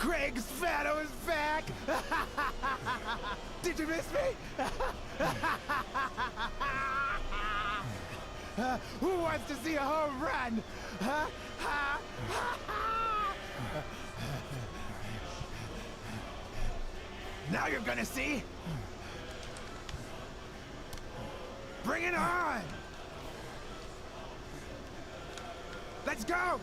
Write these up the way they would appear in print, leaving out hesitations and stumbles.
Craig Spano is back! Did you miss me? Who wants to see a home run? Now you're gonna see. Bring it on! Let's go!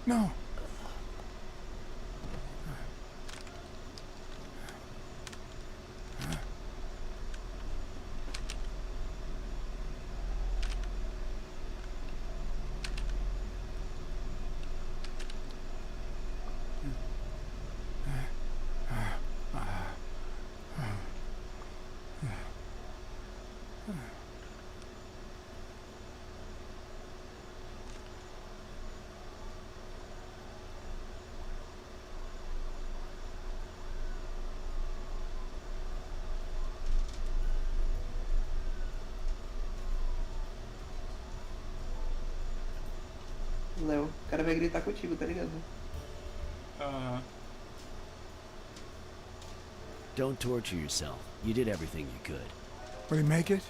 No. Léo, o cara vai gritar contigo, tá ligado? Don't torture yourself. You did everything you could. Will he make it?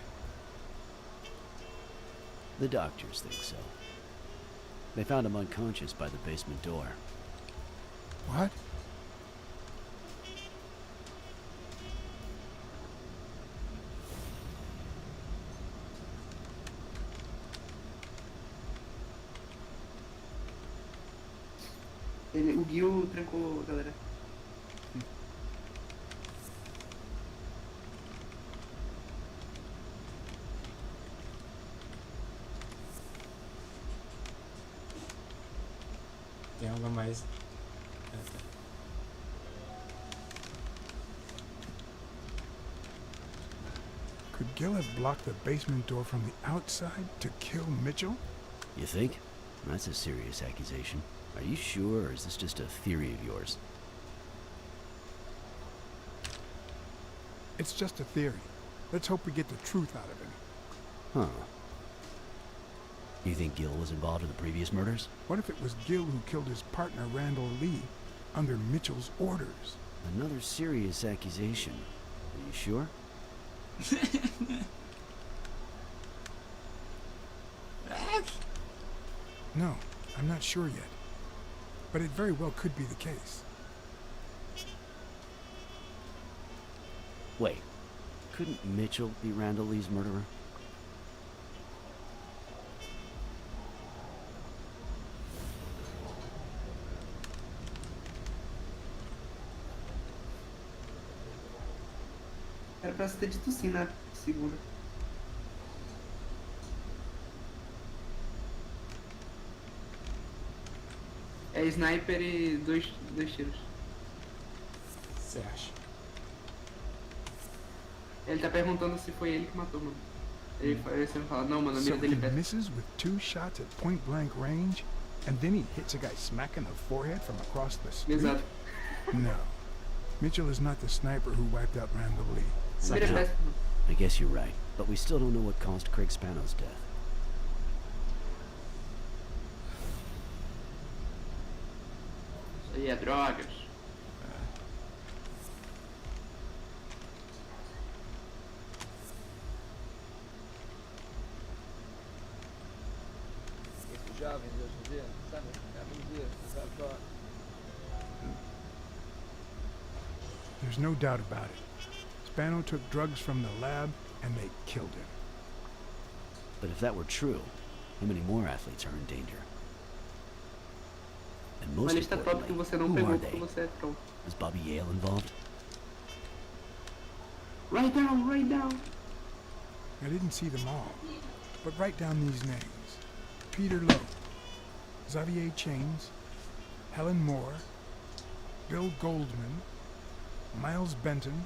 The doctors think so. They found him unconscious by the basement door. What? O Gil trancou, galera. Tem algo a mais. Could Gil have blocked the basement door from the outside to kill Mitchell? You think? That's a serious accusation. Are you sure, or is this just a theory of yours? It's just a theory. Let's hope we get the truth out of him. Huh. You think Gil was involved in the previous murders? What if it was Gil who killed his partner Randall Lee under Mitchell's orders? Another serious accusation. Are you sure? No, I'm not sure yet. But it very well could be the case. Wait, couldn't Mitchell be Randall Lee's murderer? Era pra você ter dito sim na segunda. É sniper e dois tiros. Você acha? Ele tá perguntando se foi ele que matou, mano. Ele sempre fala, não, mano, a mira So dele he pesa. misses with 2 shots at point blank range, and then he hits a guy smack in the forehead from across the street? Exato. No. Mitchell is not the sniper who wiped out Randall Lee. A mira é Somehow. péssima. I guess you're right, but we still don't know what caused Craig Spano's death. Isso aí é drogas. Esses jovens de hoje em dia, sabe? Sabe só. There's no doubt about it. Spano took drugs from the lab, and they killed him. But if that were true, how many more athletes are in danger? And Uma most lista top que importantly, você não who pegou are porque they? você é troll. Is Bobby Yale involved? Write down, write down. I didn't see them all, but write down these names. Peter Lowe, Xavier Chains, Helen Moore, Bill Goldman, Miles Benton,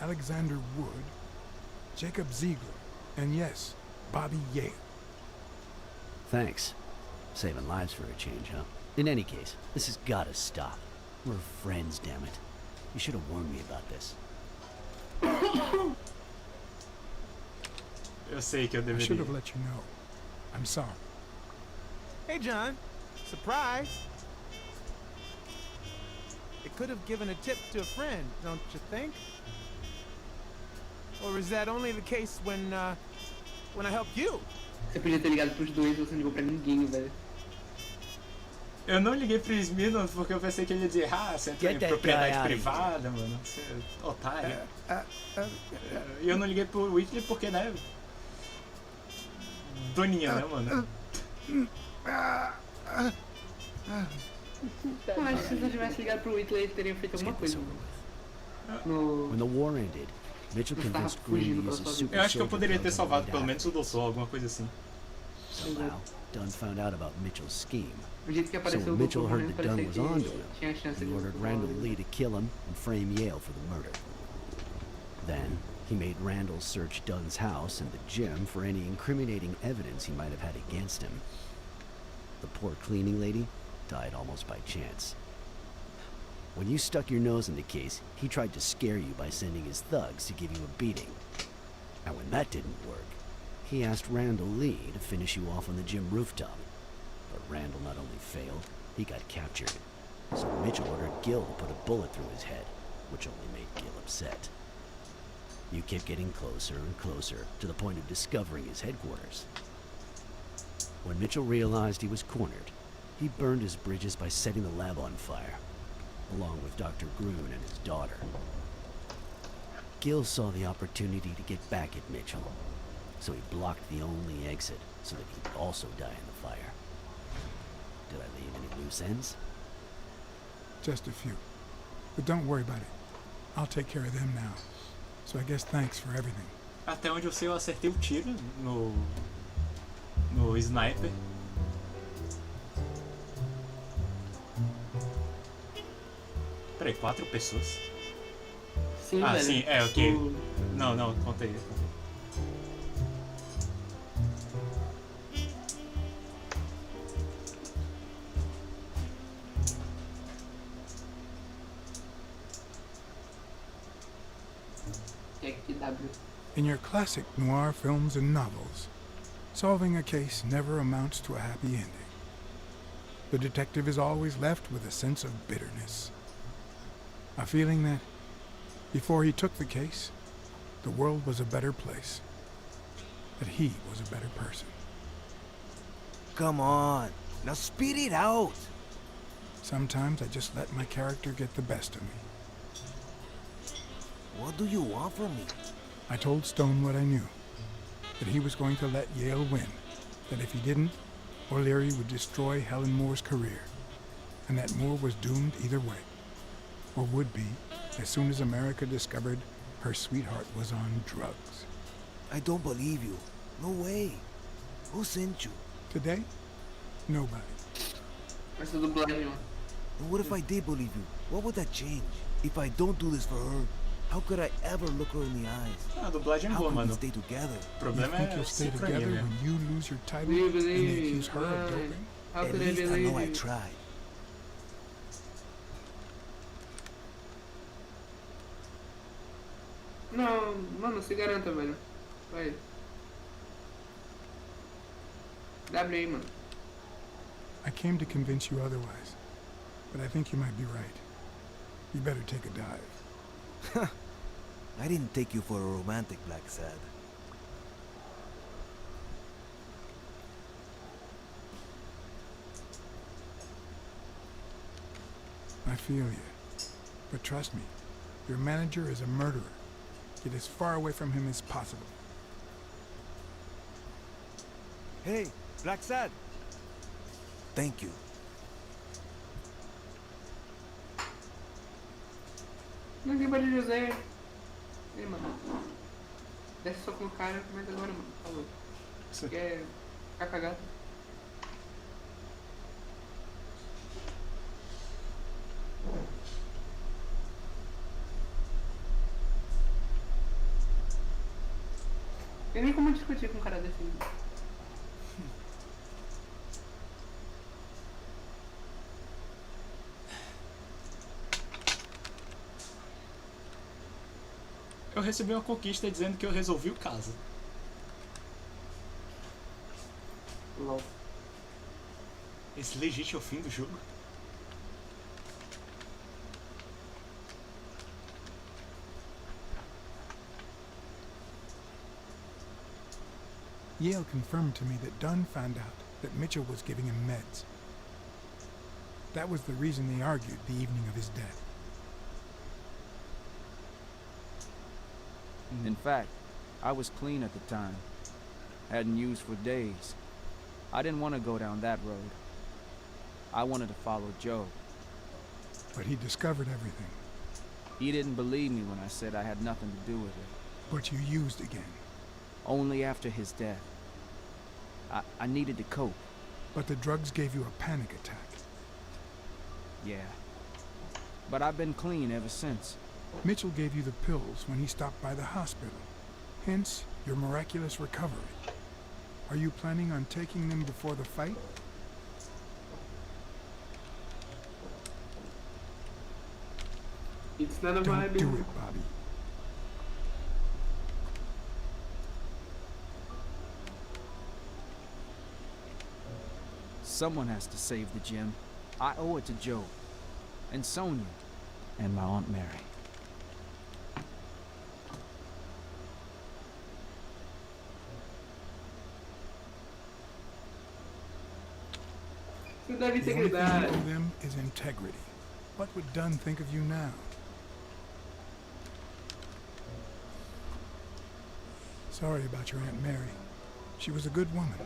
Alexander Wood, Jacob Ziegler, and yes, Bobby Yale. Thanks. Saving lives for a change, huh? In any case, this has gotta stop. We're friends, damn it. You should have warned me about this. Eu sei que eu I should deveria. have let you know. I'm sorry. Hey, John. Surprise. It could have given a tip to a friend, don't you think? Or is that only the case when I helped you? Você podia ter ligado pros dois, você não ligou pra ninguém, velho. Eu não liguei pro Smith porque eu pensei que ele ia dizer, você entra em Get that propriedade guy out of privada, mano. Você é otário. E eu não liguei pro Whitley porque, né? Doninha, né, mano? Eu acho que se você tivesse ligado pro Whitley, ele teria feito Let's alguma get this coisa. over with. No... When the war ended, Mitchell convinced Green to use a super Eu acho que eu soldier poderia ter program salvado made pelo after. menos o doutor, alguma coisa assim. Somehow, Dunn found out about Mitchell's scheme. O jeito que So apareceu when o Mitchell doutor heard morrendo, that Dunn parecia was onto que him, tinha chance he de ordered Randall Lee to kill him and frame Yale for the murder. Then, he made Randall search Dunn's house and the gym for any incriminating evidence he might have had against him. The poor cleaning lady died almost by chance. When you stuck your nose in the case, he tried to scare you by sending his thugs to give you a beating. And when that didn't work, he asked Randall Lee to finish you off on the gym rooftop. But Randall not only failed, he got captured. So Mitchell ordered Gil to put a bullet through his head, which only made Gil upset. You kept getting closer and closer to the point of discovering his headquarters. When Mitchell realized he was cornered, he burned his bridges by setting the lab on fire, along with Dr. Grun and his daughter. Gil saw the opportunity to get back at Mitchell, so he blocked the only exit so that he'd also die in the fire. Did I leave any loose ends? Just a few. But don't worry about it. I'll take care of them now. So I guess thanks for everything. Até onde eu sei, eu acertei o tiro no sniper. Peraí, 4 pessoas? Sim, Ah, velho. sim, ok. O- Não, contei. W. In your classic noir films and novels, solving a case never amounts to a happy ending. The detective is always left with a sense of bitterness. A feeling that, before he took the case, the world was a better place. That he was a better person. Come on. Now speed it out. Sometimes I just let my character get the best of me. What do you want from me? I told Stone what I knew. That he was going to let Yale win. That if he didn't, O'Leary would destroy Helen Moore's career. And that Moore was doomed either way. Or would be, as soon as America discovered her sweetheart was on drugs. I don't believe you. No way. Who sent you? Today? Nobody. Essa dublagem, ó. And what if I did believe you? What would that change? If I don't do this for her, how could I ever look her in the eyes? A dublagem é How boa, could we mano. stay together? O You problema think é you'll stay sincronia together mesmo. when you lose your title Do you and they believe? accuse her of doping? How At could I least I know I believe you? tried. Não, mano, se garanta, velho. Vai. W aí, mano. I came to convince you otherwise. But I think you might be right. You better take a dive. I didn't take you for a romantic, Blacksad. I feel you. But trust me, your manager is a murderer. Get as far away from him as possible. Hey, Blacksad. Thank you. Não tem para José. Ei, mano. Desce só com o cara, mas agora, mano. Falou. Isso. Quer ficar cagado? Tem nem como discutir com um cara desse. Eu recebi uma conquista dizendo que eu resolvi o caso. LOL. Esse legítimo é o fim do jogo? Yale confirmed to me that Dunn found out that Mitchell was giving him meds. That was the reason they argued the evening of his death. In fact, I was clean at the time. Hadn't used for days. I didn't want to go down that road. I wanted to follow Joe. But he discovered everything. He didn't believe me when I said I had nothing to do with it. But you used again. Only after his death. I needed to cope. But the drugs gave you a panic attack. Yeah. But I've been clean ever since. Mitchell gave you the pills when he stopped by the hospital. Hence, your miraculous recovery. Are you planning on taking them before the fight? It's none of Don't my do business. it, Bobby. Someone has to save the gym. I owe it to Joe. And Sonia. And my Aunt Mary. Você deve The only thing you integridade. owe them is integrity. What would Dunn think of you now? Sorry about your Aunt Mary. She was a good woman.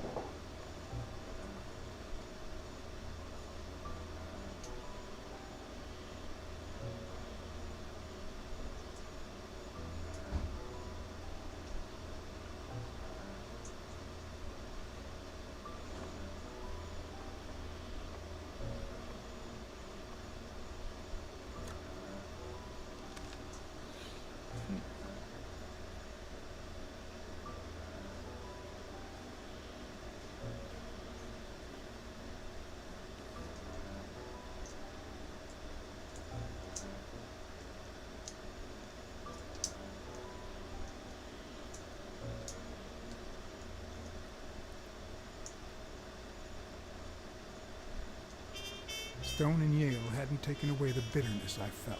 Stone and Yale hadn't taken away the bitterness I felt.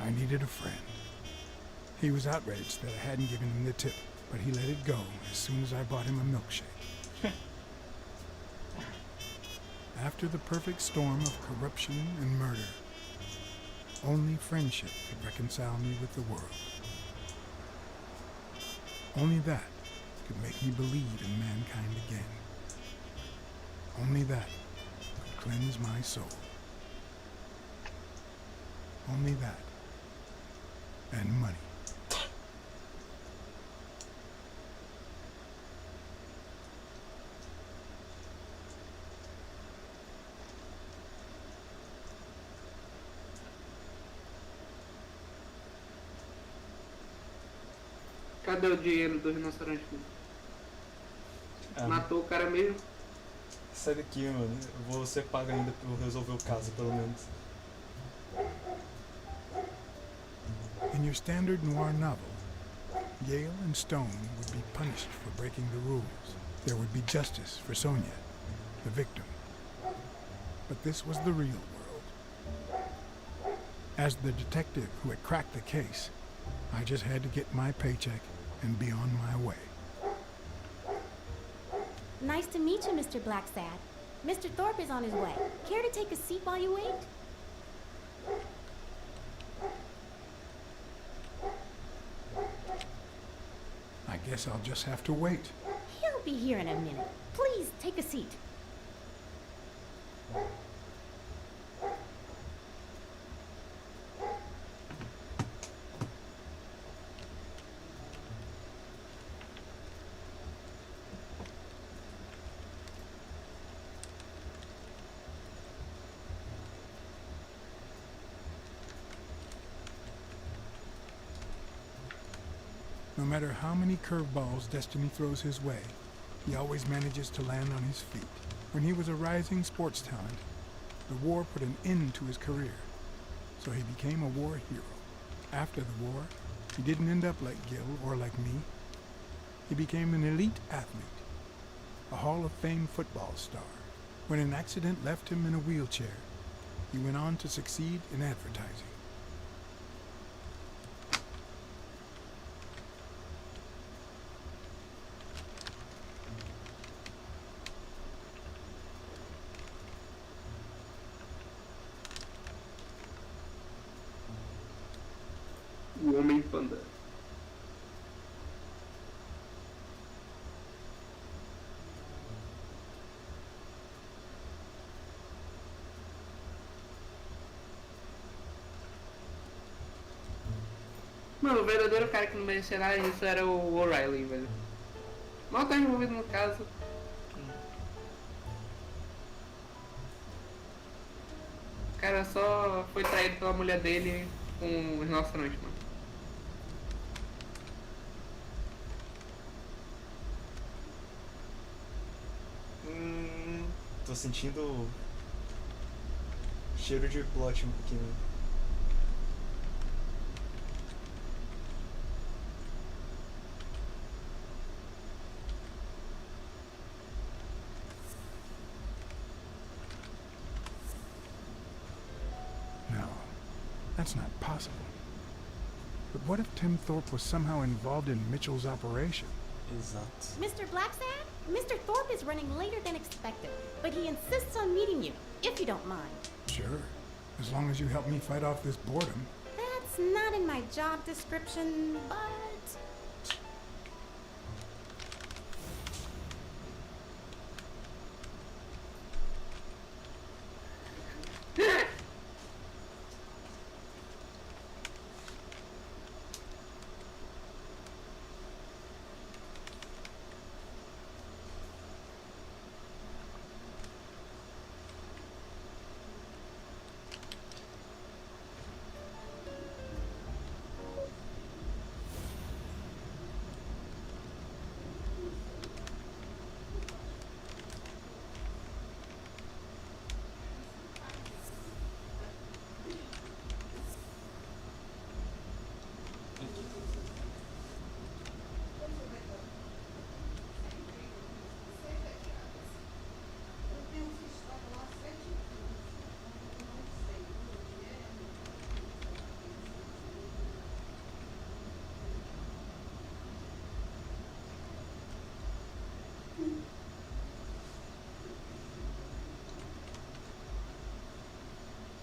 I needed a friend. He was outraged that I hadn't given him the tip, but he let it go as soon as I bought him a milkshake. After the perfect storm of corruption and murder, only friendship could reconcile me with the world. Only that could make me believe in mankind again. Only that could cleanse my soul. Only that. And money. Cadê o dinheiro do rinoceronte? Ah, Matou o cara mesmo? sai daqui, mano. Você paga ainda pra eu resolver o caso, pelo menos. In your standard noir novel, Yale and Stone would be punished for breaking the rules. There would be justice for Sonia, the victim. But this was the real world. As the detective who had cracked the case, I just had to get my paycheck and be on my way. Nice to meet you, Mr. Blacksad. Mr. Thorpe is on his way. Care to take a seat while you wait? I guess I'll just have to wait. He'll be here in a minute. Please, take a seat. No matter how many curveballs destiny throws his way, he always manages to land on his feet. When he was a rising sports talent, the war put an end to his career, so he became a war hero. After the war, he didn't end up like Gil or like me. He became an elite athlete, a Hall of Fame football star. When an accident left him in a wheelchair, he went on to succeed in advertising. O Homem Panda. Mano, o verdadeiro cara que não merecia nada disso era o O'Reilly, velho. Mal tá envolvido no caso. O cara só foi traído pela mulher dele com um rinoceronte, mano. Tô sentindo cheiro de plot um pouquinho. No, that's not possible. But what if Tim Thorpe was somehow involved in Mitchell's operation? Exato. Mr. Blacksad? Mr. Thorpe is running later than expected, but he insists on meeting you, if you don't mind. Sure, as long as you help me fight off this boredom. That's not in my job description, but...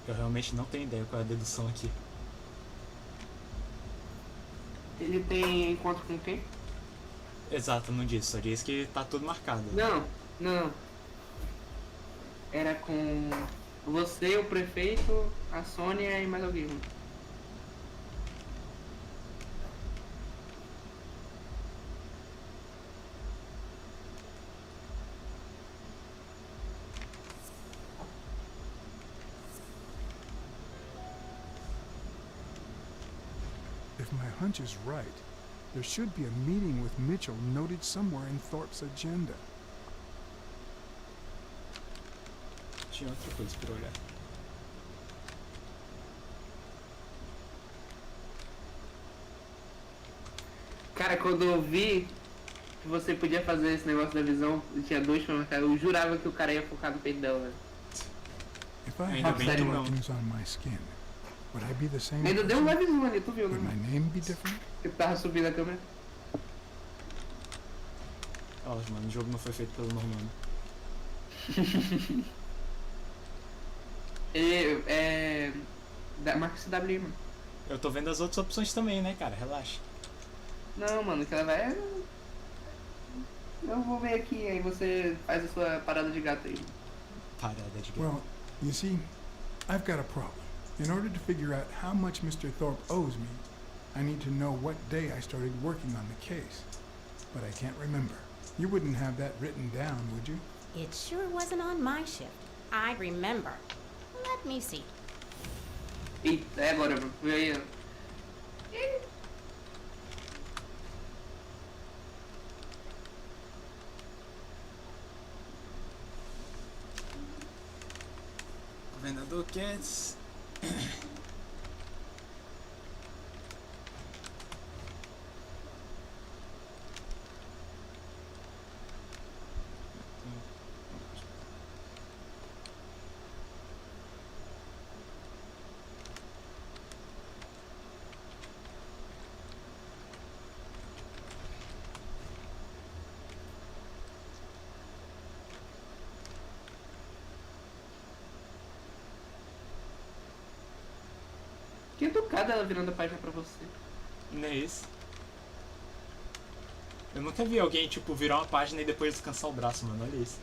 Eu realmente não tenho ideia qual é a dedução aqui. Ele tem encontro com quem? Exato, não disse, só disse que tá tudo marcado. Não. Era com você, o prefeito, a Sônia e mais alguém. If my hunch is right, there should be a meeting with Mitchell noted somewhere in Thorpe's agenda. Tinha outra coisa pra olhar. Cara, quando eu vi que você podia fazer esse negócio da visão, e tinha dois supermercados, eu jurava que o cara ia focar no Perdão, velho. If I Ainda had bem que não. markings on my skin, would I be the same Ainda deu um person? levezinho ali, tu viu, Would my né? name be different? Que tava subindo a câmera. Ó, mano, o jogo não foi feito pelo Normando. Ele é... marca CW, mano. Eu tô vendo as outras opções também, né, cara? Relaxa. Não, mano, que ela vai... Eu vou ver aqui, aí você faz a sua parada de gato aí. Parada de gato. Well, you see, I've got a problem. In order to figure out how much Mr. Thorpe owes me, I need to know what day I started working on the case. But I can't remember. You wouldn't have that written down, would you? It sure wasn't on my shift. I remember. Let me see. Eita, é agora, mano. Vê aí, ó. Governador Katz. Que educada ela virando a página pra você. Não é isso? Eu nunca vi alguém, tipo, virar uma página e depois descansar o braço, mano. Olha isso.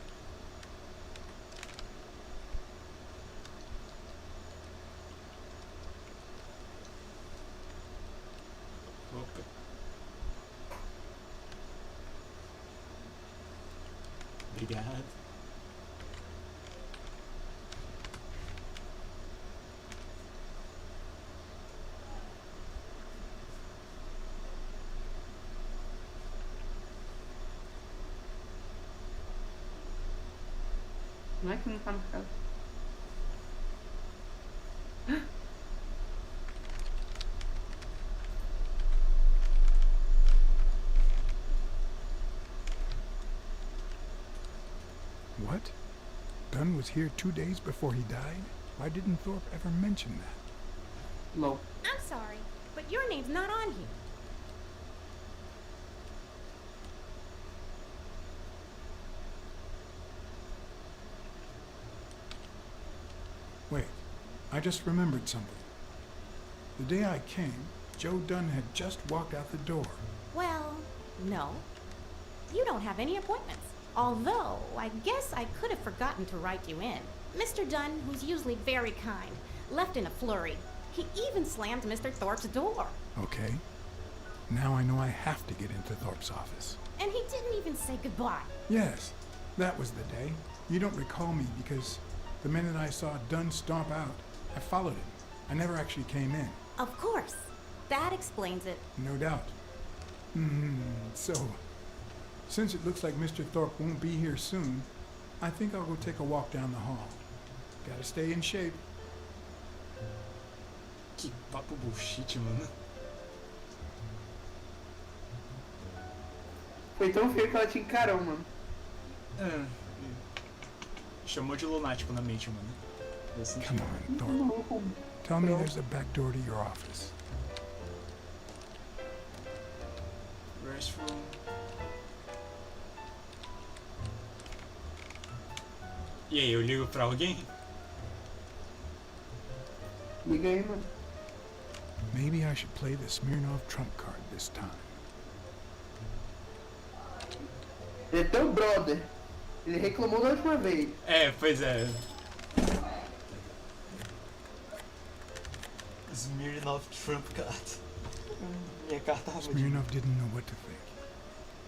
Opa. Obrigado. Não é que não tá marcado. What? Dunn was here 2 days before he died? Why didn't Thorpe ever mention that? LOL. I'm sorry, but your name's not on here. Wait, I just remembered something. The day I came, Joe Dunn had just walked out the door. Well, no. You don't have any appointments. Although, I guess I could have forgotten to write you in. Mr. Dunn, who's usually very kind, left in a flurry. He even slammed Mr. Thorpe's door. Okay. Now I know I have to get into Thorpe's office. And he didn't even say goodbye. Yes, that was the day. You don't recall me because the minute I saw Dunn stomp out, I followed him. I never actually came in. Of course. That explains it. No doubt. So, since it looks like Mr. Thorpe won't be here soon, I think I'll go take a walk down the hall. Gotta stay in shape. Que papo bullshit, mano. Foi tão feio que ela te encarou, mano. Chamou de lunático na mente, mano. Eu senti. Come on, Thorpe. Tell me there's a back door to your office. Restroom. E aí, eu ligo pra alguém? Liga aí, mano. Maybe I should play the Smirnov trump card this time. Ele é teu brother. Ele reclamou da última vez. É, pois é. Smirnov Trump Card. Minha carta tava de... Smirnov didn't know what to think.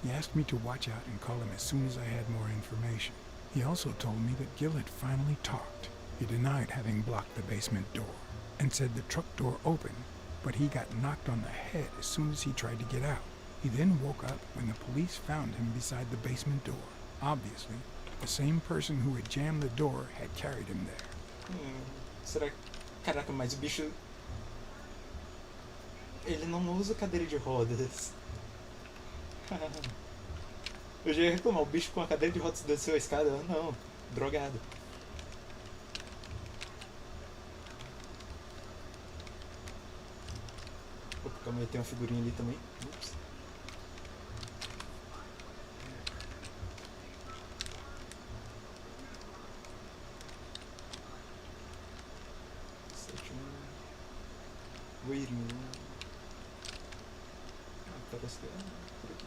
He asked me to watch out and call him as soon as I had more information. He also told me that Gil had finally talked. He denied having blocked the basement door and said the truck door opened, but he got knocked on the head as soon as he tried to get out. He then woke up when the police found him beside the basement door. Obviously, the same person who had jammed the door had carried him there. Será que... Caraca, mas o bicho... Ele não usa cadeira de rodas. Eu já ia reclamar, o bicho com a cadeira de rodas desceu a escada. Não, drogado. Opa, calma aí, tem uma figurinha ali também. Ups. Waiting room. Parece que é por aqui.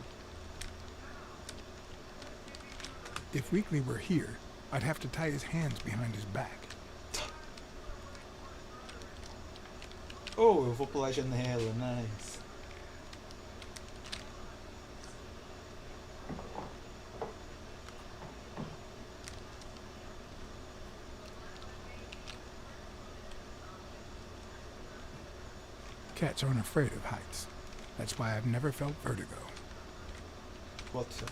If Weekly were here, I'd have to tie his hands behind his back. Oh, eu vou pular a janela, nice. Cats aren't afraid of heights. That's why I've never felt vertigo. What the...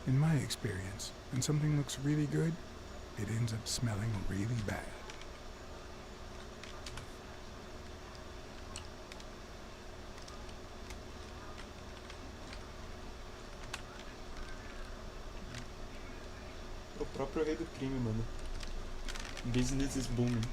In my experience, when something looks really good, it ends up smelling really bad. O próprio rei do crime, mano. Business is booming.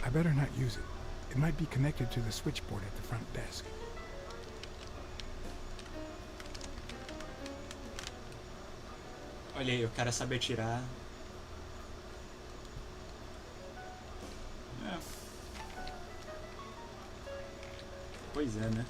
I better not use it. It might be connected to the switchboard at the front desk. Olha aí, o cara sabe atirar. É. Pois é, né?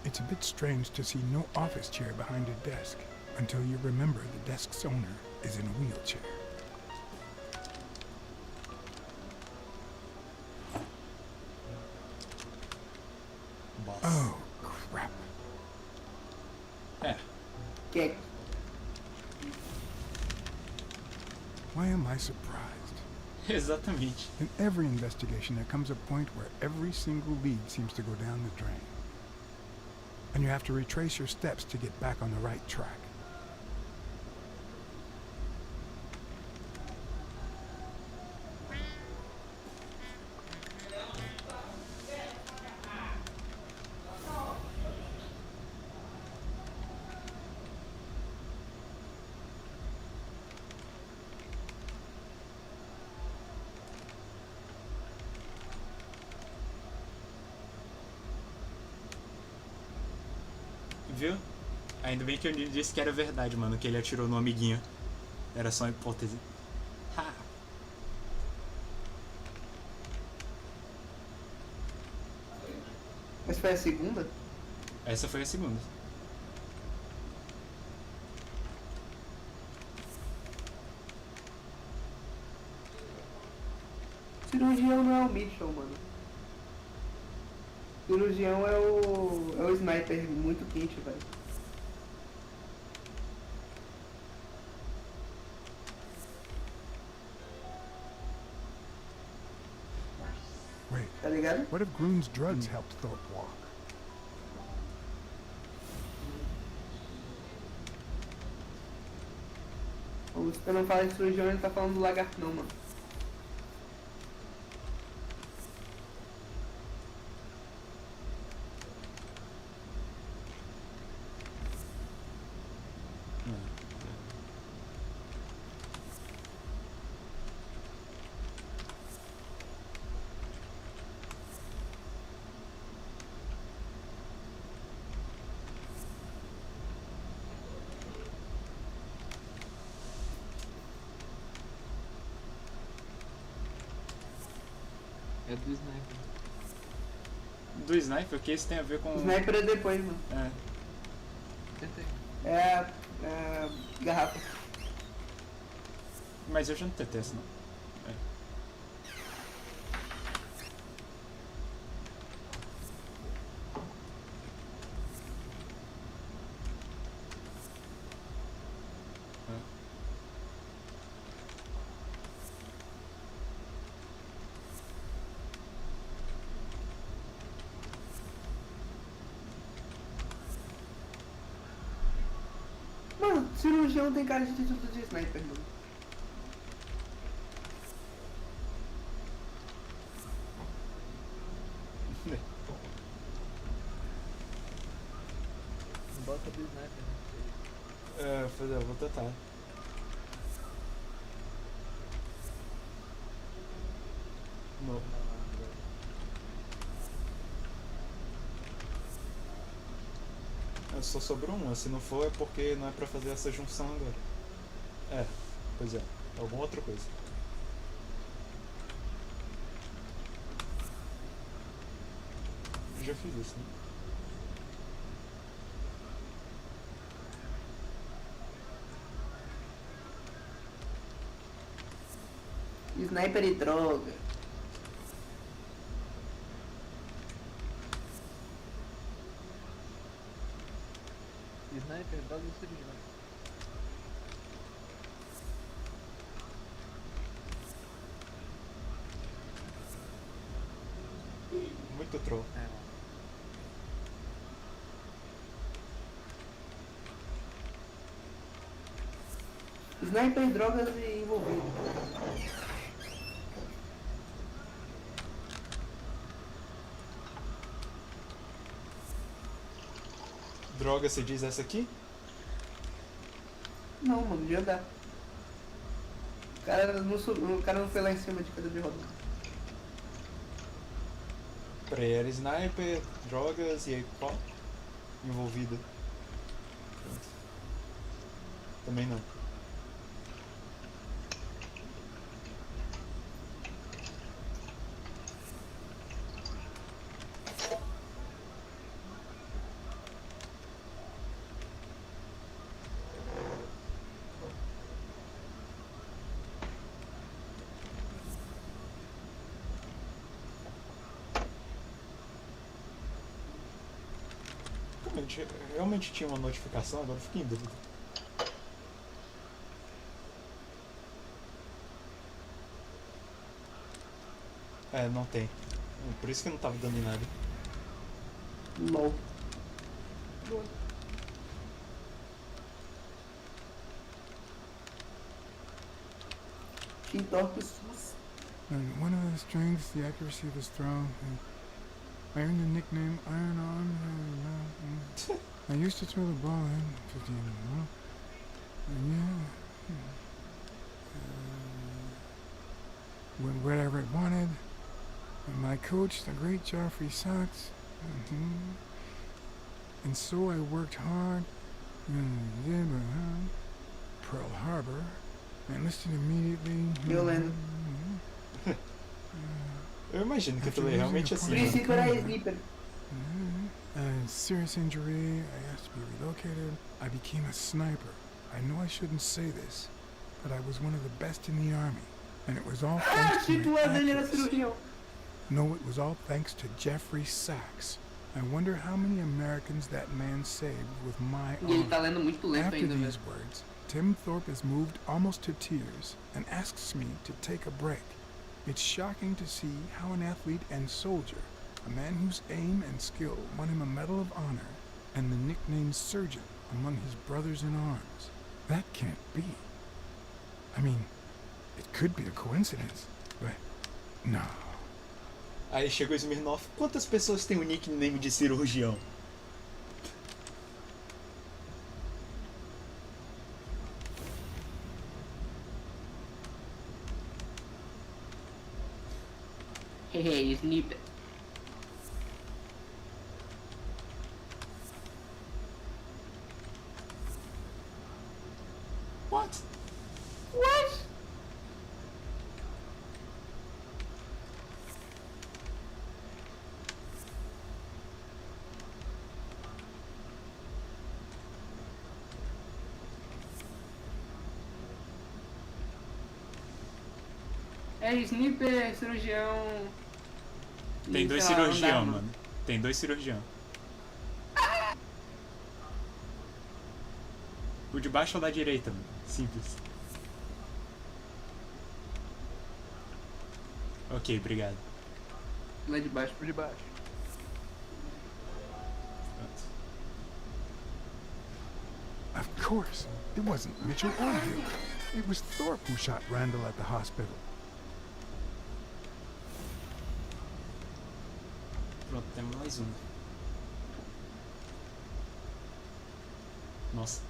It's a bit strange to see no office chair behind a desk until you remember the desk's owner is in a wheelchair. Boss. Oh, crap. É. Que Why am I surprised? Exatamente. In every investigation, there comes a point where every single lead seems to go down the drain. And you have to retrace your steps to get back on the right track. Viu? Ainda bem que eu disse que era verdade, mano, que ele atirou no amiguinho. Era só uma hipótese. Ha! Mas foi a segunda? Essa foi a segunda. Cirurgião não é o Mitchell, mano. Cirurgião é o sniper muito quente, velho. Wait, Tá ligado? what if Groon's drugs helped Thorpe walk? O Lucifer não fala de cirurgião, ele tá falando do lagarto não, mano. É do sniper. Do sniper, o que isso tem a ver com... Sniper é depois, mano. É. Tentei. É garrafa. Mas eu já não tentei essa, não. É. Mano, cirurgião tem cara de título de sniper, mano. Bota do sniper. Eu vou tentar. No. Só sobrou uma, se não for é porque não é pra fazer essa junção agora. É, pois é, alguma outra coisa. Eu já fiz isso, né? Sniper e droga. sniper, droga e cirurgião. Muito troll. Sniper, drogas e envolvido. Droga, você diz essa aqui? Não, mano, de andar. O cara não foi lá em cima de cadeira de roda. Peraí, era sniper, drogas e aí qual? Envolvida. Pronto. Também não. Realmente tinha uma notificação, agora eu fiquei em dúvida. É, não tem. Por isso que eu não tava dando em nada. LOL. Entorpe SUS. And one of the strengths, the accuracy of his throw. I earned the nickname Iron Arm. I used to throw the ball in 50 in a row. And yeah. Went wherever it wanted. And my coach, the great Joffrey Sachs. And so I worked hard. Pearl Harbor. I enlisted immediately. Eu lembro. Eu imagino que aquilo é realmente assim. O princípio era sniper. Serious injury, I asked to be relocated. I became a sniper. I know I shouldn't say this, but I was one of the best in the army. And it was all thanks to my Ele era accuracy. cirurgião. No, it was all thanks to Jeffrey Sachs. I wonder how many Americans that man saved with my E ele arm. tá lendo muito lento After ainda, these velho. words, Tim Thorpe is moved almost to tears and asks me to take a break. It's shocking to see how an athlete and soldier, a man whose aim and skill won him a Medal of Honor and the nickname Surgeon among his brothers in arms. That can't be. I mean, it could be a coincidence, but no. Aí chegou o Smirnoff. Quantas pessoas têm o nickname de cirurgião? Hehe, sniper. What? What? É sniper, cirurgião. Tem e, dois sei lá, cirurgião, andar, mano. Tem dois cirurgião. O de baixo ou da direita, mano. Simples. Ok, obrigado. Lá de baixo. Por de baixo. Pronto. Of course, it wasn't Mitchell or Hill. It was Thorpe who shot Randall at the hospital. Pronto, temos mais um. Nossa.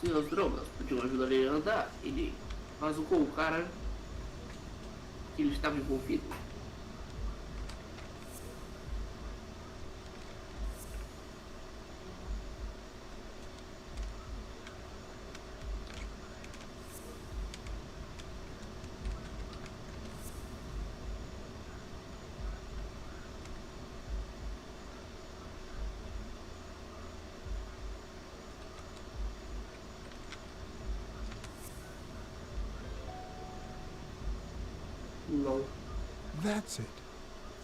e as drogas podiam ajudar ele a andar. Ele bazucou o cara que ele estava envolvido. No. That's it.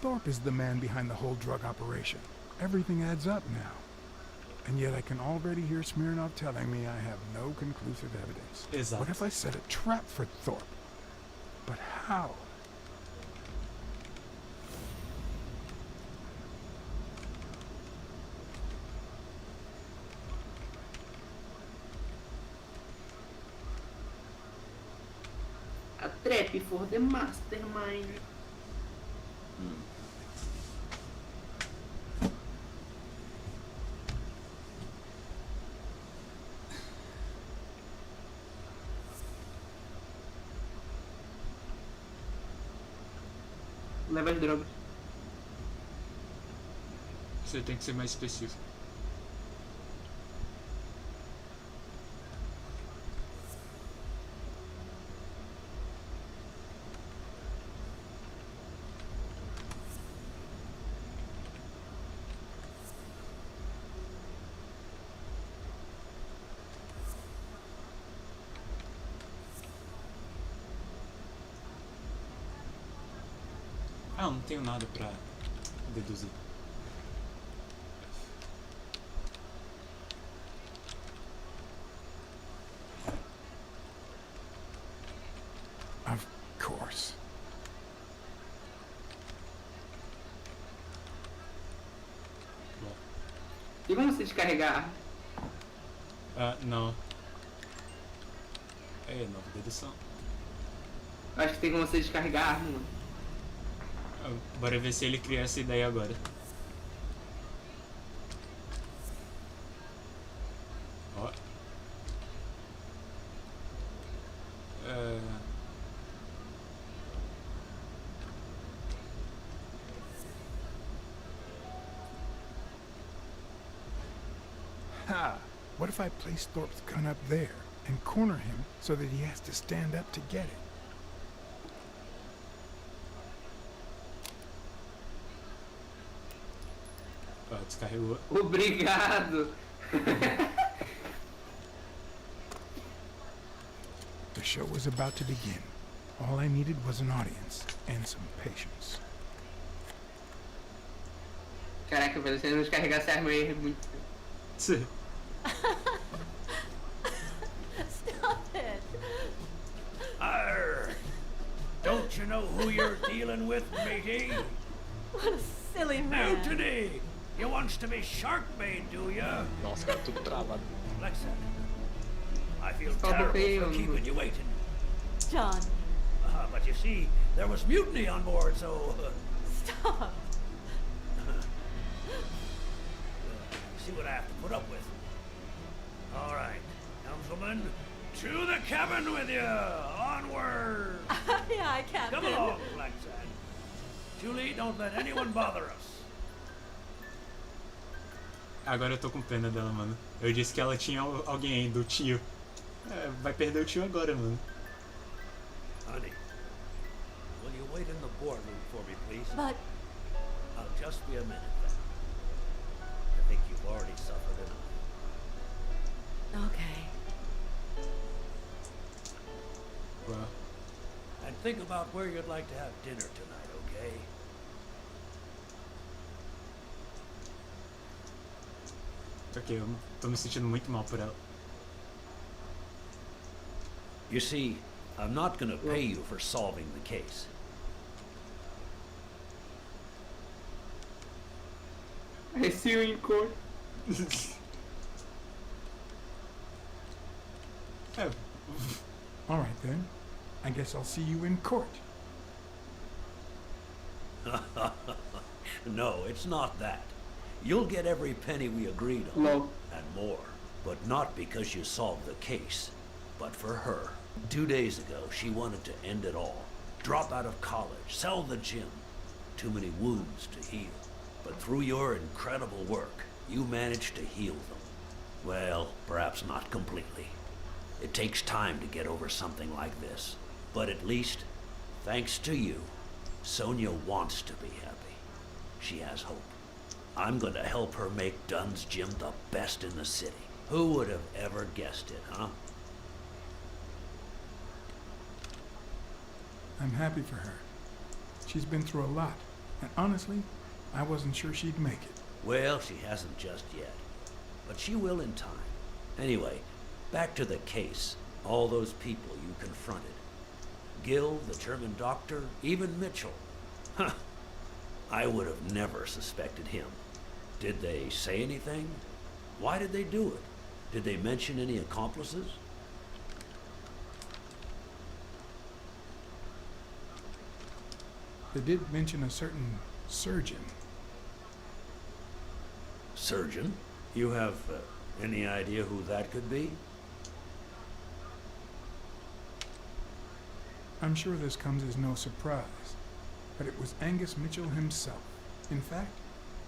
Thorpe is the man behind the whole drug operation. Everything adds up now. And yet I can already hear Smirnov telling me I have no conclusive evidence. Exato. What if I set a trap for Thorpe? But how? A trap for the mastermind. Leva as drogas. Você tem que ser mais específico. Ah, eu não tenho nada pra deduzir. Of course. Bom. Tem como você descarregar? Ah, não. É, nova dedução. Acho que tem como você descarregar a arma. Ah, bora ver se ele cria essa ideia agora. Ó. Ha! What if I place Thorpe's gun up there and corner him so that he has to stand up to get it? Ó, descarregou. Obrigado! The show was about to begin. All I needed was an audience and some patience. Caraca, velho, se ele não descarregar essa arma aí é muito. Stop it. Arr! Don't you know who you're dealing with, matey? What a silly man. Mutiny! You wants to be shark bait, do ya? Nossa, cara, tudo travado. Blacksad, I feel Stop terrible it, for keeping you waiting. John, But you see, there was mutiny on board, so... stop. see what I have to put up with. All right, helmswoman, to the cabin with you! Onward! Aye, aye, Captain. Come along, Blacksad. Julie, don't let anyone bother us. Agora eu tô com pena dela, mano. Eu disse que ela tinha alguém aí, do tio. É, vai perder o tio agora, mano. Honey, will you wait in the boardroom for me, please? But I'll just be a minute then. I think you've already suffered enough. okay. Well, And think about where you'd like to have dinner tonight, okay? ok, eu tô me sentindo muito mal por ela. You see, I'm not gonna pay you for solving the case. I see you in court. É, All right then. I guess I'll see you in court. No, it's not that. You'll get every penny we agreed on, Lol. and more. But not because you solved the case, but for her. 2 days ago, she wanted to end it all. Drop out of college, sell the gym. Too many wounds to heal. But through your incredible work, you managed to heal them. Well, perhaps not completely. It takes time to get over something like this. But at least, thanks to you, Sonia wants to be happy. She has hope. I'm going to help her make Dunn's gym the best in the city. Who would have ever guessed it, huh? I'm happy for her. She's been through a lot, and honestly, I wasn't sure she'd make it. Well, she hasn't just yet. But she will in time. Anyway, back to the case. All those people you confronted. Gil, the German doctor, even Mitchell. Huh. I would have never suspected him. Did they say anything? Why did they do it? Did they mention any accomplices? They did mention a certain surgeon. Surgeon? You have any idea who that could be? I'm sure this comes as no surprise, but it was Angus Mitchell himself. In fact,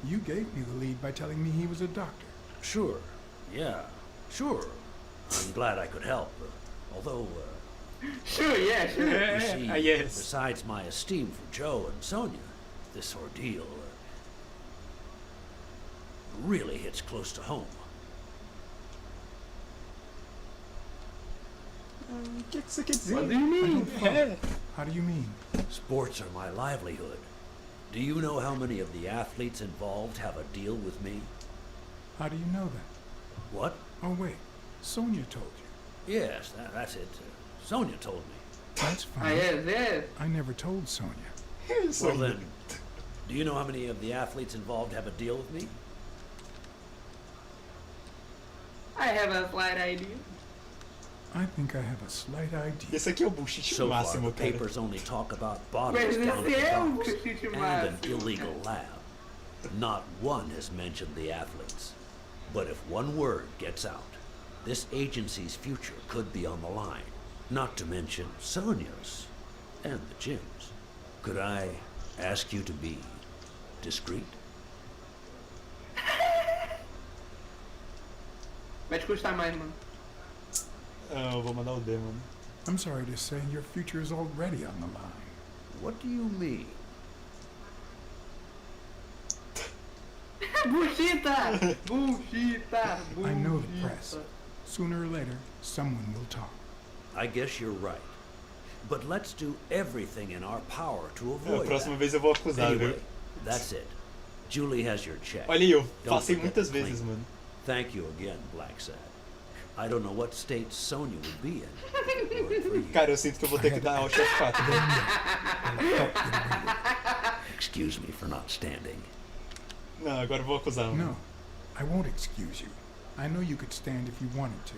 you gave me the lead by telling me he was a doctor. Sure. Yeah. Sure. I'm glad I could help. Although, Sure, yeah, sure. you see, Yes. besides my esteem for Joe and Sonia, this ordeal really hits close to home. O que você quer dizer? What do you mean? É. How do you mean? Sports are my livelihood. Do you know how many of the athletes involved have a deal with me? How do you know that? What? Oh, wait. Sonia told you. Yes, that's it. Sonia told me. That's Ah, fine. yes. I never told Sonia. Well then, do you know how many of the athletes involved have a deal with me? I have a slight idea. I think I have a slight idea. Esse aqui é o bullshit So far, máximo, the cara. papers only talk about Mas bodies down at esse the é o docks bullshit and an máximo. illegal lab. Not one has mentioned the athletes. But if one word gets out, this agency's future could be on the line. Not to mention Sonia's and the gym's. Could I ask you to be discreet? Vai te custar mais, mano. Ah, eu vou mandar o D, mano. I'm sorry to say your future is already on the line. What do you mean? Bullshita! Bullshita! I know the press. Sooner or later, someone will talk. I guess you're right. But let's do everything in our power to A avoid próxima that. vez eu vou acusar, Anyway, viu? that's it. Julie has your check. Olha aí, eu Don't passei forget muitas to claim vezes, it. mano. Thank you again, Blacksad. I don't know what state Sonia would be in. if it weren't for you. Cara, eu sinto que eu vou ter que dar Alt F4. Excuse me for not standing. Não, agora eu vou acusar, mano. No, I won't excuse you. I know you could stand if you wanted to.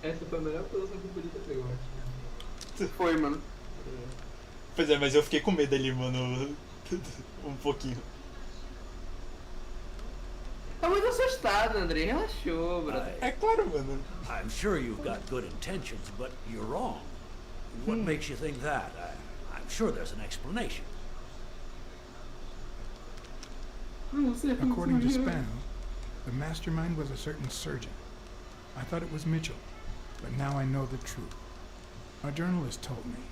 Essa foi a melhor posição que eu podia ter pego, eu acho. Foi, mano. Pois é, mas eu fiquei com medo ali, mano. Um pouquinho. Tá muito assustado, André. Relaxou, brother. É claro, mano. I'm sure you've got good intentions, but you're wrong. What makes you think that? I'm sure there's an explanation. According to Spano, the mastermind was a certain surgeon. I thought it was Mitchell, but now I know the truth. A journalist told me.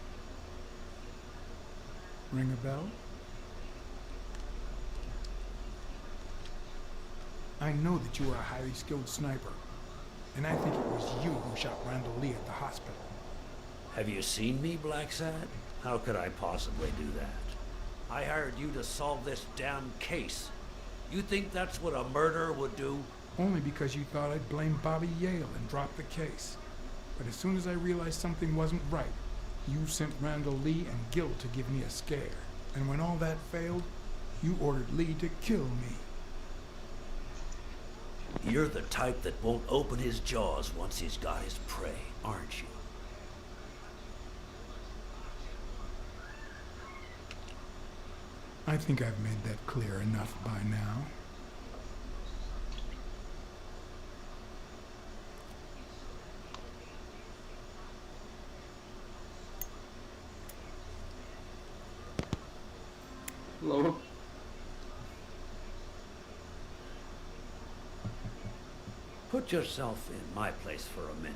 Ring a bell? I know that you are a highly skilled sniper, and I think it was you who shot Randall Lee at the hospital. Have you seen me, Blacksad? How could I possibly do that? I hired you to solve this damn case. You think that's what a murderer would do? Only because you thought I'd blame Bobby Yale and drop the case. But as soon as I realized something wasn't right, you sent Randall Lee and Gil to give me a scare. And when all that failed, you ordered Lee to kill me. You're the type that won't open his jaws once he's got his prey, aren't you? I think I've made that clear enough by now. Louco. Put yourself in my place for a minute.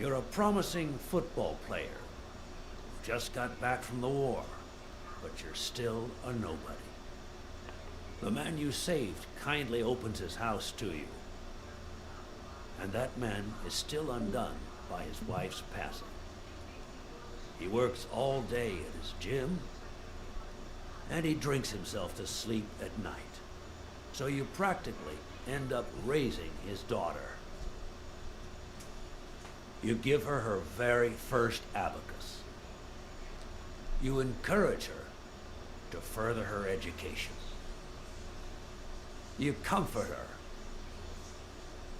You're a promising football player who just got back from the war, but you're still a nobody. The man you saved kindly opens his house to you, and that man is still undone by his wife's passing. He works all day at his gym, and he drinks himself to sleep at night. So you practically end up raising his daughter. You give her her very first abacus. You encourage her to further her education. You comfort her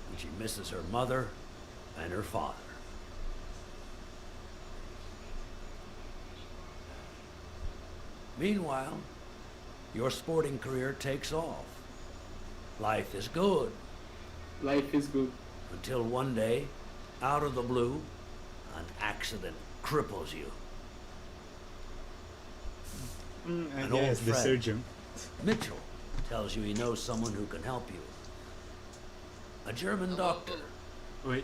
when she misses her mother and her father. Meanwhile, your sporting career takes off. Life is good. Life is good. Until one day, out of the blue, an accident cripples you. I An guess old the friend. surgeon. Mitchell tells you he knows someone who can help you. A German doctor. Oi.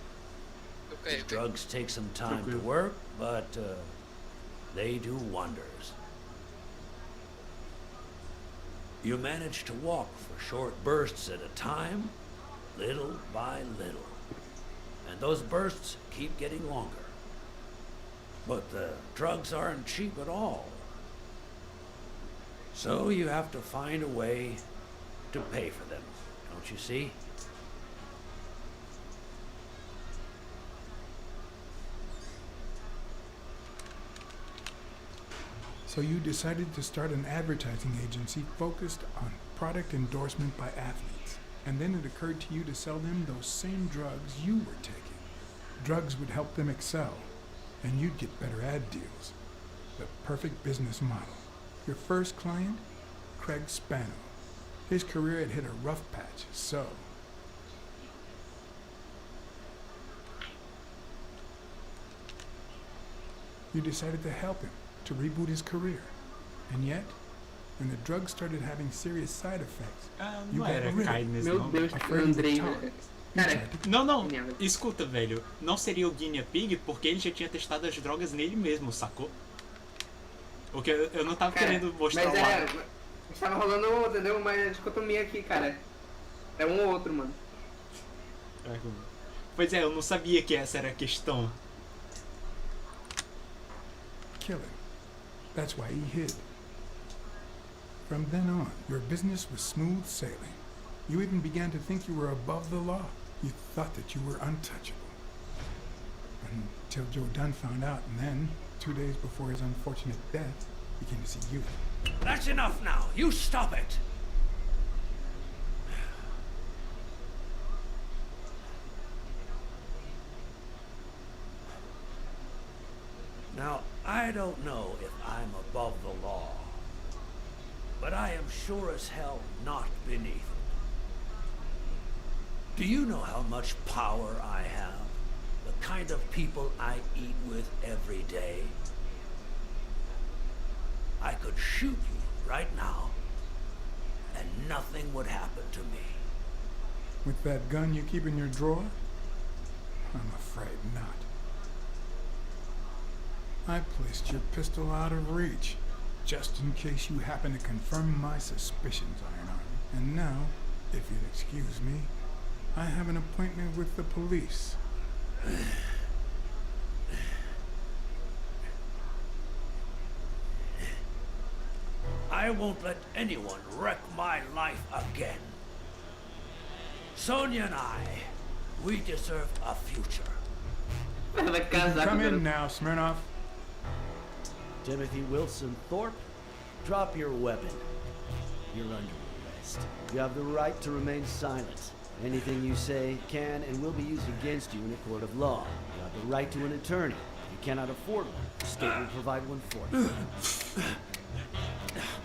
His drugs take some time to work, but they do wonders. You manage to walk for short bursts at a time, little by little. And those bursts keep getting longer. But the drugs aren't cheap at all. So you have to find a way to pay for them, don't you see? So you decided to start an advertising agency focused on product endorsement by athletes. And then it occurred to you to sell them those same drugs you were taking. Drugs would help them excel, and you'd get better ad deals. The perfect business model. Your first client? Craig Spano. His career had hit a rough patch, so... you decided to help him, to reboot his career. And yet, when the drugs started having serious side effects, you Não got era rid of kindness, Meu não. Deus, Afraid of Andrei, talk. velho. You Cara, tried to Não, Genial. escuta, velho. Não seria o Guinea Pig porque ele já tinha testado as drogas nele mesmo, sacou? Porque eu não tava cara, querendo mostrar mas o é, lado. estava rolando, entendeu, uma dicotomia aqui, cara. É um ou outro, mano. Pois é, eu não sabia que essa era a questão. kill him. That's why he hid. From then on, your business was smooth sailing. You even began to think you were above the law. You thought that you were untouchable. Until Joe Dunn found out, and then, 2 days before his unfortunate death, he came to see you. That's enough now. You stop it. Now, I don't know if I'm above the law, but I am sure as hell not beneath it. Do you know how much power I have? The kind of people I eat with every day? I could shoot you right now, and nothing would happen to me. With that gun you keep in your drawer? I'm afraid not. I placed your pistol out of reach, just in case you happen to confirm my suspicions, Iron Arm. And now, if you'll excuse me, I have an appointment with the police. I won't let anyone wreck my life again. Sonia and I, we deserve a future. Vai You casar can come com o in now, Smirnoff. Timothy Wilson Thorpe, drop your weapon. You're under arrest. You have the right to remain silent. Anything you say can and will be used against you in a court of law. You have the right to an attorney. If you cannot afford one, the state will provide one for you.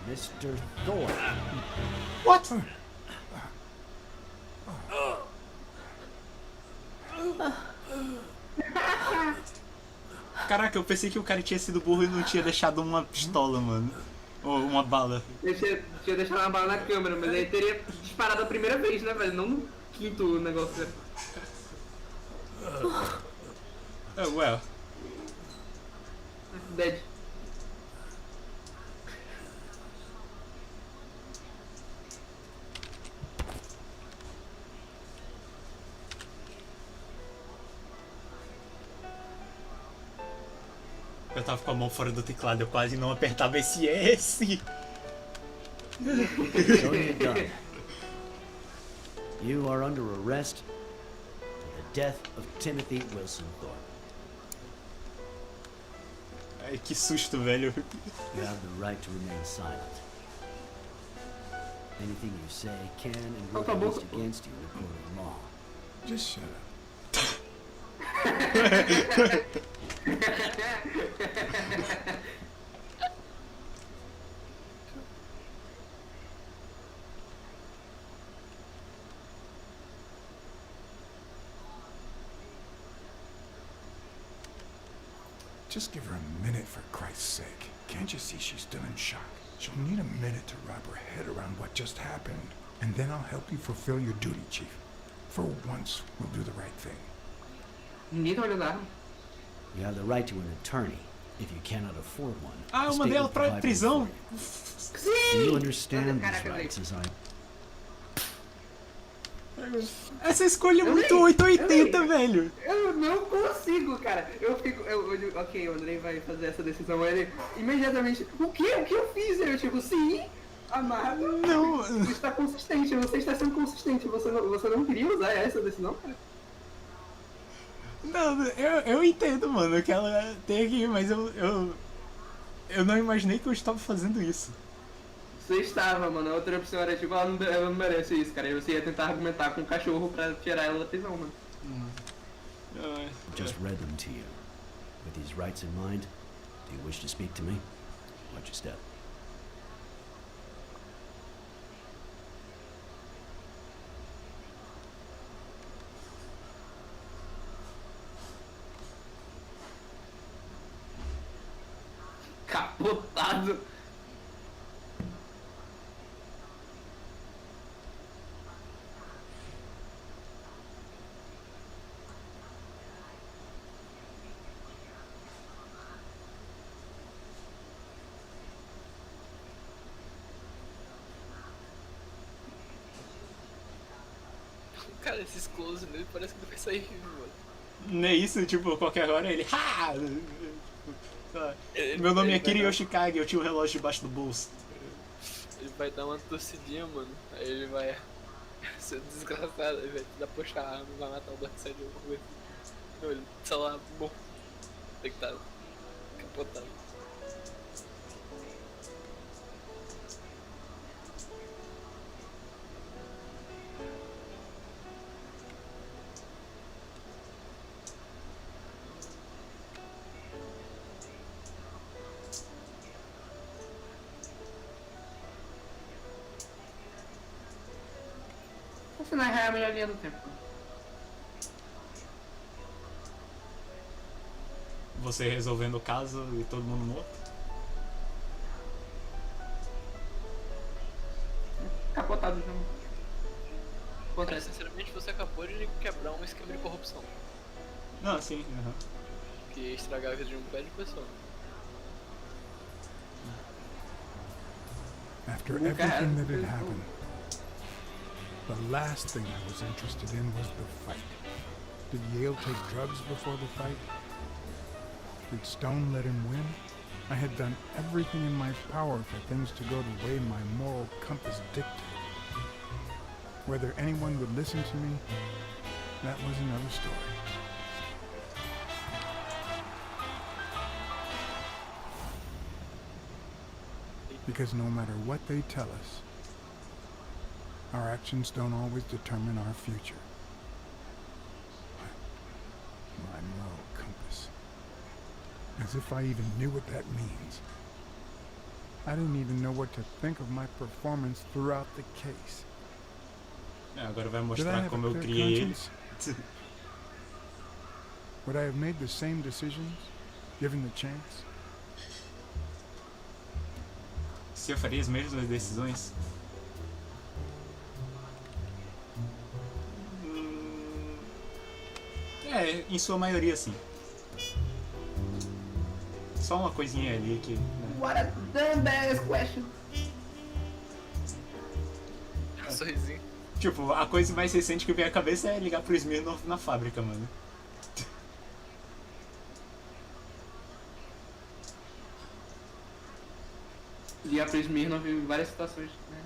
Mr. Thorne. What? Caraca, eu pensei que o cara tinha sido burro e não tinha deixado uma pistola, mano. Ou uma bala. Eu tinha deixado uma bala na câmera, mas aí teria disparado a primeira vez, né, velho? Não no quinto negócio. Oh, well. Dead. Eu tava com a mão fora do teclado, eu quase não apertava esse S. So you're done. You are under arrest for the death of Timothy Wilson Thorne. Ai, que susto, velho. You have the right to remain silent. Anything you say can and will be used against you in a court of law. Just shut up. Just give her a minute, for Christ's sake. Can't you see she's still in shock? She'll need a minute to wrap her head around what just happened. And then I'll help you fulfill your duty, Chief. For once, we'll do the right thing. Ninguém tá olhando a arma. You have the right to an attorney if you cannot afford one. Ah, The eu state mandei ela will pra provide one prisão. for you. Do you understand these rights as I... Essa escolha é muito 880, velho. Eu não consigo, cara. Eu fico. Ok, o Andrei vai fazer essa decisão. Ele imediatamente. O que? O que eu fiz? Eu tipo, sim, amado. Não. Você está consistente, você está sendo consistente. Você não queria usar essa decisão, cara? Não, eu entendo, mano, que ela tem que ir, mas eu não imaginei que eu estava fazendo isso. Você estava, mano. A outra opção era tipo, ela não merece isso, cara. E você ia tentar argumentar com o cachorro pra tirar ela da prisão, mano. Just read them to you. With these rights in mind, do you wish to speak to me? Watch your step. Capotado. Cara, esses close nele parece que ele vai sair vivo, mano. Não é isso? Tipo, qualquer hora ele. Ha! Meu nome é Kiri Yoshikage, eu tinha o relógio debaixo do bolso. Ele vai dar uma torcidinha, mano. Aí ele vai ser desgraçado, ele vai dar puxar a arma, vai matar o Blacksad ou alguma coisa. Não, ele, sei lá, morto. Deitado. Capotado. Essa na real é a melhor linha do tempo. Você resolvendo o caso e todo mundo morto. Capotado junto. Cara, Acontece. sinceramente, você acabou de quebrar um esquema de corrupção. Não, sim. Uhum. Que ia estragar a vida de um pé de pessoa. After everything that had happened, the last thing I was interested in was the fight. Did Yale take drugs before the fight? Did Stone let him win? I had done everything in my power for things to go the way my moral compass dictated. Whether anyone would listen to me, that was another story. Because no matter what they tell us, our actions don't always determine our future. My moral compass. As if I even knew what that means. I didn't even know what to think of my performance throughout the case. Agora vai Did I mostrar have como a eu clear criei ele. conscience? Would I have made the same decisions, given the chance? Se eu faria as mesmas decisões? Em sua maioria sim. Só uma coisinha ali que... né? What a dumbass question. Sorrisinho. Tipo, a coisa mais recente que vem à cabeça é ligar pro Smirnoff na fábrica, mano. Ligar pro Smirnoff em várias situações, né?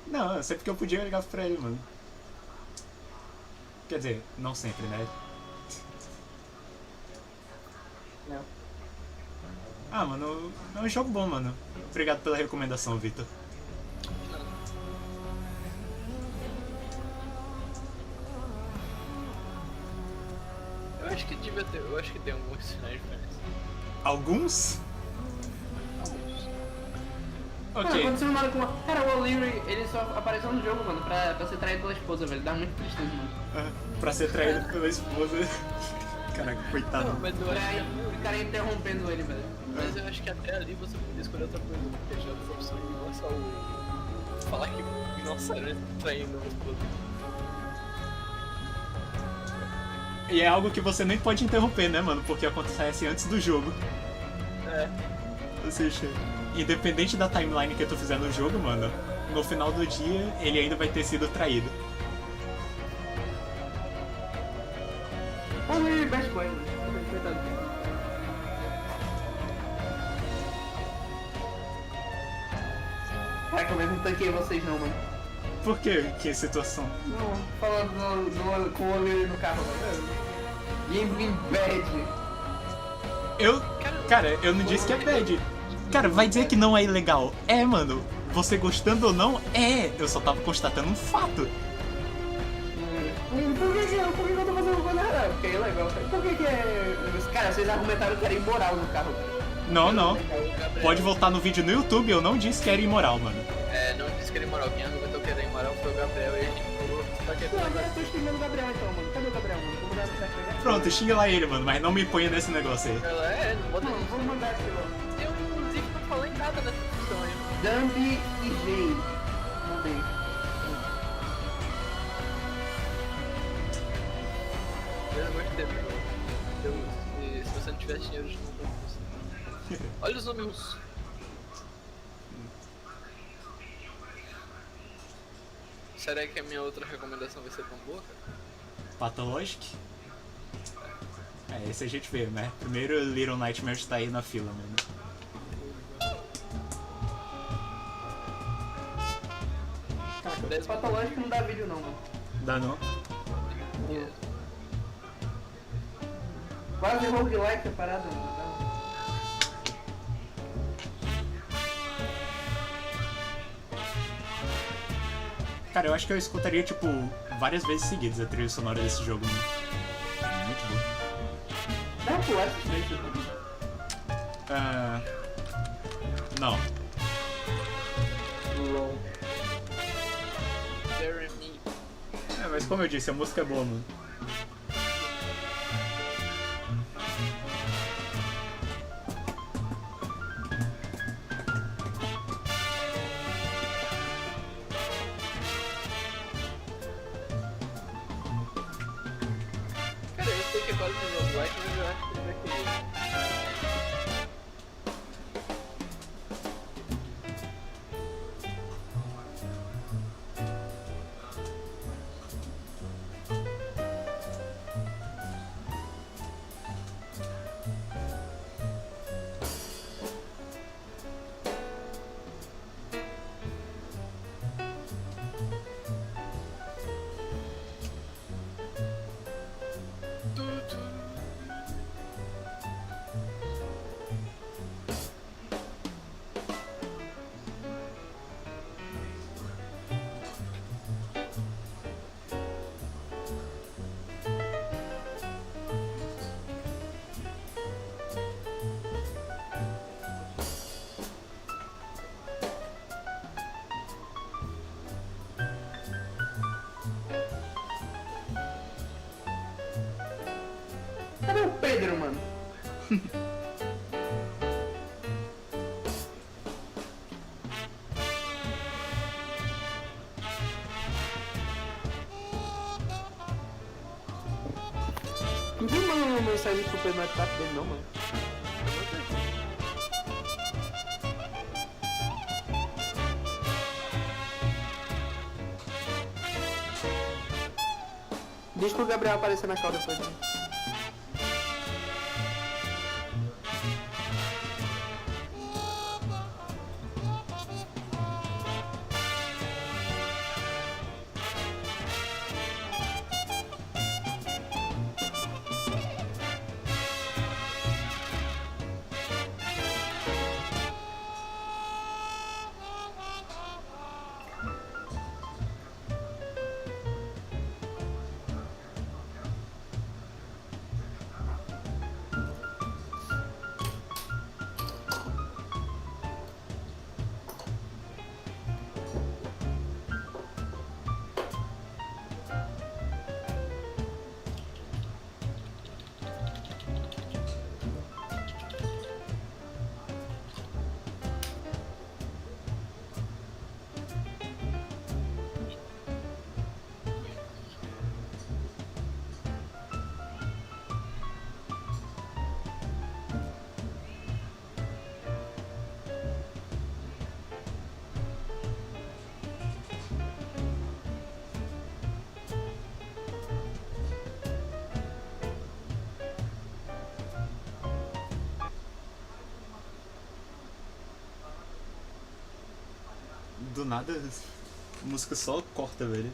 Não, sempre que eu podia eu ligava pra ele, mano. Quer dizer, não sempre, né? Não. Ah, mano, é um jogo bom, mano. Obrigado pela recomendação, Vitor. Eu acho que devia ter, eu acho que tem alguns sinais diferentes. Alguns? Mano, Ok. aconteceu nada com uma... Cara, o O'Leary, ele só apareceu no jogo, mano, pra ser traído pela esposa, velho. Dá muito tristeza, mano. Pra ser traído pela esposa. Caraca, coitado. Não, mas eu acho que, O cara interrompendo ele, velho. mas eu acho que até ali você podia escolher outra coisa, porque já não foi opção igual só o... Falar que, nossa, era traindo a esposa. E é algo que você nem pode interromper, né, mano? Porque acontece antes do jogo. É. Ou seja, independente da timeline que tu fizer no jogo, mano, no final do dia ele ainda vai ter sido traído. O'Leary, best boy, mano. Coitado. Caraca, eu mesmo tanquei vocês não, mano. Por quê? Que situação? Não, falando com o O'Leary no carro, mano. Gambling bad. Cara, eu não disse que é bad. Cara, vai dizer que não é ilegal. É, mano. Você gostando ou não, é. Eu só tava constatando um fato. Por que eu tô fazendo coisa errada? Porque é legal. Por que é... Cara, vocês argumentaram que era imoral no carro. Não, não. Gabriel, Pode voltar no vídeo no YouTube, eu não disse que era imoral, mano. É, não disse que era imoral. Quem argumentou que era imoral foi o Gabriel e ele falou só que Não, agora eu tô xingando o Gabriel então, mano. Cadê o Gabriel, mano? Vou mandar pra pegar. Pronto, xinga lá ele, mano, mas não me ponha nesse negócio aí. ela não bota Não, vou mandar aqui, ó. Eu, inclusive, não falei nada nessa discussão aí. Dumbi e Jay. Mandei. Eu gostei, meu. Se você não tivesse dinheiro de novo, olha os números. Será que a minha outra recomendação vai ser tão boa, cara? Pathologic? É, esse a gente vê, né? Primeiro Little Nightmares tá aí na fila, mano. Caraca, patológico não dá vídeo não, mano. Dá não? Quase roguelike a parada, mano. Cara, eu acho que eu escutaria, tipo, várias vezes seguidas a trilha sonora desse jogo, mano. Muito bom. Dá pro assistir também. Não. Jeremy. É, mas como eu disse, a música é boa, mano. Cara, eu sei que é quase um roguelike, mas eu acho que ele vai querer. podia mandar uma mensagem pro Pedro no WhatsApp dele, não, mano. Diz pro Gabriel aparecer na call depois, né? Do nada, a música só corta, velho.